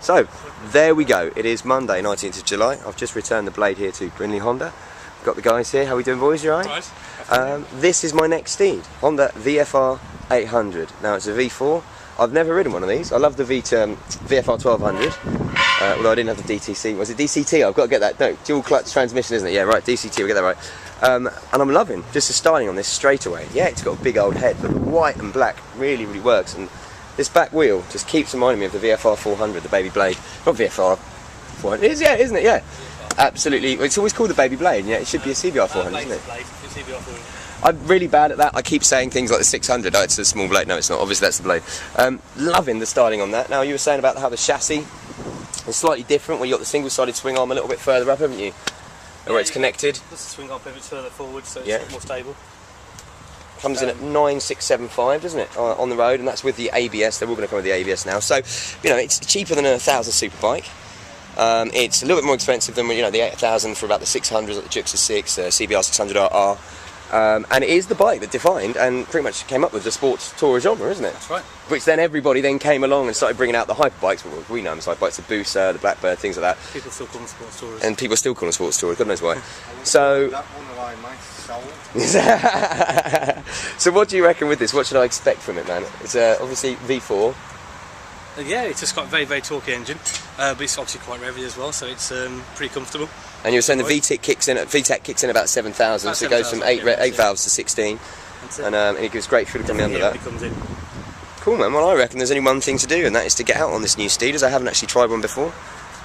So, there we go. It is Monday, 19th of July. I've just returned the blade here to Brindley Honda. Got the guys here. How we doing, boys? You alright? This is my next steed, Honda VFR800. Now, it's a V4. I've never ridden one of these. I love the VFR800, although I didn't have the DTC. Was it DCT? I've got to get that. No, dual clutch transmission, isn't it? Yeah, right, DCT, we'll get that right. And I'm loving just the styling on this straight away. Yeah, it's got a big old head, but the white and black really, really works. And this back wheel just keeps reminding me of the VFR400, the baby blade. Not VFR400, it is, yeah, isn't it? Yeah. Absolutely. It's always called the baby blade, yeah, it should be a CBR400, isn't it? I'm really bad at that. I keep saying things like the 600, oh, it's a small blade. No, it's not. Obviously, that's the blade. Loving the styling on that. Now, you were saying about how the chassis is slightly different, where you've got the single-sided swing arm a little bit further up, haven't you? Yeah, where it's connected. The swing arm pivots further forward, so it's more stable. Comes in at 9675, doesn't it, on the road, and that's with the ABS. They're all going to come with the ABS now. So, you know, it's cheaper than a 1000 Superbike. It's a little bit more expensive than, you know, the 8000 for about the 600s, like the Juxer 6, CBR 600RR. And it is the bike that defined and pretty much came up with the sports tourer genre, isn't it? That's right. Which then everybody then came along and started bringing out the hyperbikes. Well, we know them as hyperbikes, the Booster, the Blackbird, things like that. People still call them sports tourers. And people still call them sports tourers, God knows why. So, so what do you reckon with this? What should I expect from it, man? It's obviously V4. Yeah, it's just got a very, very torquey engine, but it's obviously quite revvy as well, so it's pretty comfortable. And you were saying the VTEC kicks in about 7,000, so it goes from 8 valves to 16, and it gives great fuel economy under that. Comes in. Cool, man. Well, I reckon there's only one thing to do, and that is to get out on this new steed, as I haven't actually tried one before,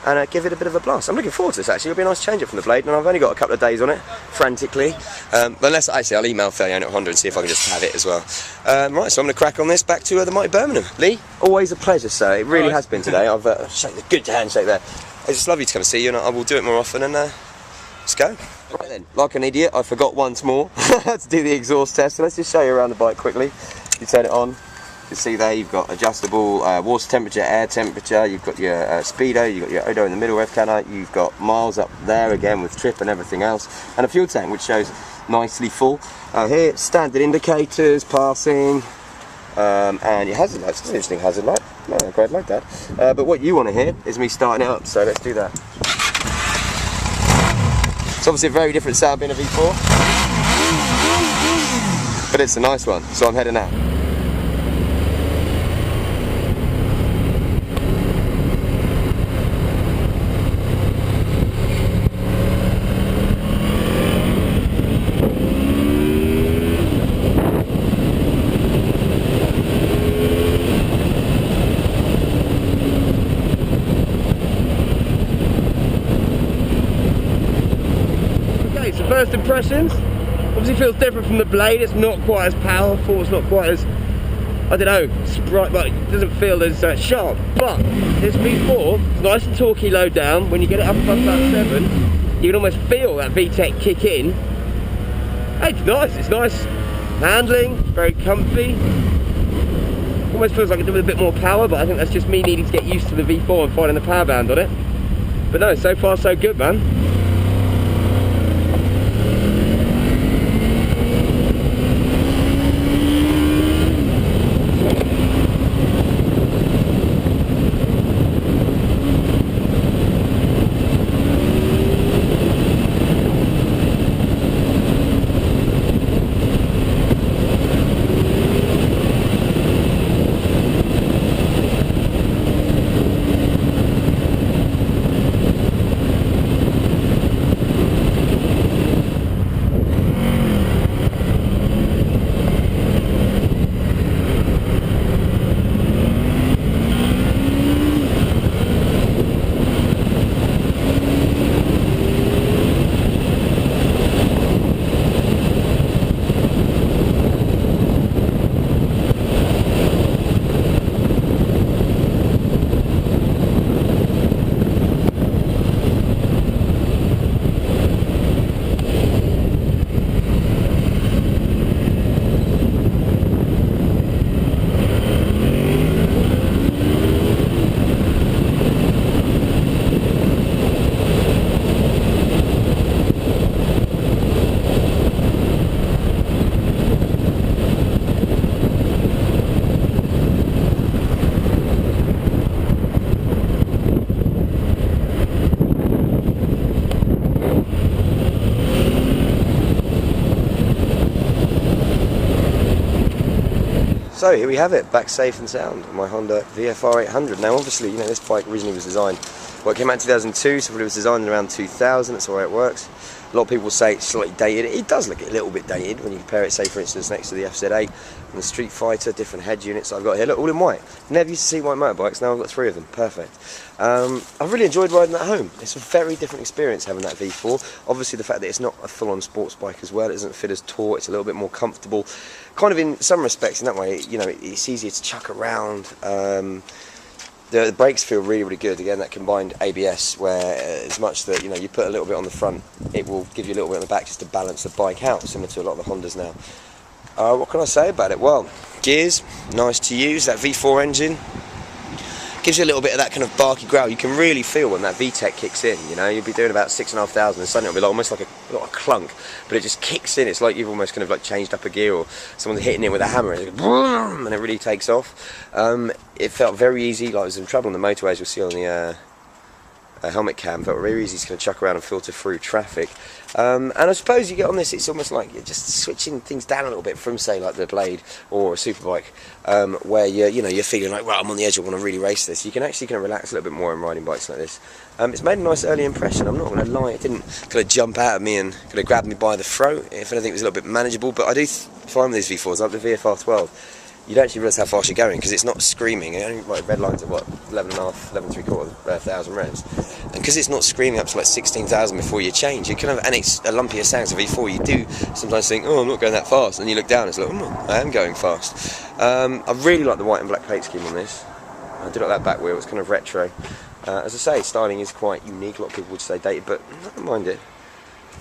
and give it a bit of a blast. I'm looking forward to this, actually. It'll be a nice change up from the blade, and I've only got a couple of days on it, frantically. But unless, actually, I'll email Fairlane at Honda and see if I can just have it as well. Right, so I'm going to crack on this back to the mighty Birmingham. Lee, always a pleasure, sir. It really has been today. I've shaken the good handshake there. It's just lovely to come and see you, and I will do it more often, and let's go. Right then, like an idiot, I forgot once more to do the exhaust test, so let's just show you around the bike quickly. You turn it on. You can see there you've got adjustable water temperature, air temperature, you've got your speedo, you've got your odo in the middle, rev counter, you've got miles up there again with trip and everything else, and a fuel tank which shows nicely full. Here, standard indicators, passing, and your hazard lights. It's an interesting hazard light. No, I quite like that. But what you want to hear is me starting it up, so let's do that. It's obviously a very different sound being a V4, but it's a nice one, so I'm heading out. First impressions, obviously feels different from the blade. It's not quite as powerful, it's not quite as, I don't know, like, it doesn't feel as sharp, but this V4 is nice and torquey low down. When you get it up above about 7, you can almost feel that VTEC kick in. Hey, it's nice handling, very comfy. Almost feels like it's with a bit more power, but I think that's just me needing to get used to the V4 and finding the power band on it. But no, so far so good, man. So here we have it, back safe and sound on my Honda VFR800. Now obviously, you know, this bike originally was designed, well, it came out in 2002, so it was designed around 2000, that's the way it works. A lot of people say it's slightly dated. It does look a little bit dated when you compare it, say for instance, next to the FZ8 and the Street Fighter, different head units I've got here. Look, all in white. Never used to see white motorbikes, now I've got 3 of them, perfect. I've really enjoyed riding that home. It's a very different experience having that V4. Obviously the fact that it's not a full-on sports bike as well, it doesn't fit as taut, it's a little bit more comfortable. Kind of in some respects, in that way, you know, it's easier to chuck around. The brakes feel really, really good. Again, that combined ABS, where as much that, you know, you put a little bit on the front, it will give you a little bit on the back just to balance the bike out, similar to a lot of the Hondas now. What can I say about it? Well, gears, nice to use. That V4 engine gives you a little bit of that kind of barky growl. You can really feel when that VTEC kicks in, you know. You'll be doing about 6,500 and suddenly it'll be like, almost like a clunk, but it just kicks in. It's like you've almost kind of like changed up a gear, or someone's hitting it with a hammer, and it really takes off. It felt very easy, like I was in trouble on the motorway, as you'll see on the helmet cam. Felt very easy to kind of chuck around and filter through traffic. And I suppose you get on this, it's almost like you're just switching things down a little bit from, say, like the Blade or a superbike, where you're feeling like, well, I'm on the edge, I want to really race this. You can actually kind of relax a little bit more in riding bikes like this. It's made a nice early impression, I'm not going to lie. It didn't kind of jump out at me and kind of grab me by the throat. If anything, it was a little bit manageable, but I do find with these V4s, like the VFR12, you don't actually realise how fast you're going, because it's not screaming. It only red lines at what, 11,350 revs, and because it's not screaming up to like 16,000 before you change, you kind of, and it's a lumpier sound. So V4, you do sometimes think, oh, I'm not going that fast, and you look down, it's like, oh, I am going fast. I really like the white and black paint scheme on this. I do like that back wheel, it's kind of retro. As I say, styling is quite unique. A lot of people would say dated, but I don't mind it.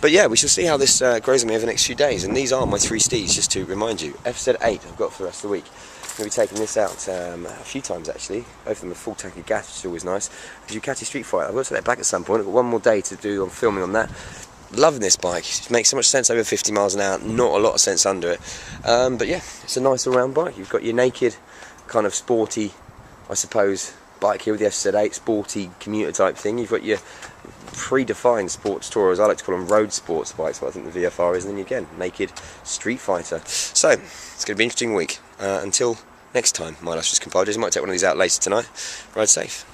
But yeah, we shall see how this grows on me over the next few days. And these are my 3 steeds, just to remind you. FZ8 I've got for the rest of the week. I'm going to be taking this out a few times actually. Both of them are full tank of gas, which is always nice. The Ducati Street Fighter, I've got to take that back at some point. I've got one more day to do on filming on that. Loving this bike. It makes so much sense over 50 miles an hour, not a lot of sense under it. But yeah, it's a nice all-round bike. You've got your naked, kind of sporty, I suppose, bike here with the FZ8, sporty commuter type thing. You've got your predefined sports tour, as I like to call them, road sports bikes, what I think the VFR is, and then again, naked Street Fighter. So, it's going to be an interesting week. Until next time, my illustrious compadres, I might take one of these out later tonight. Ride safe.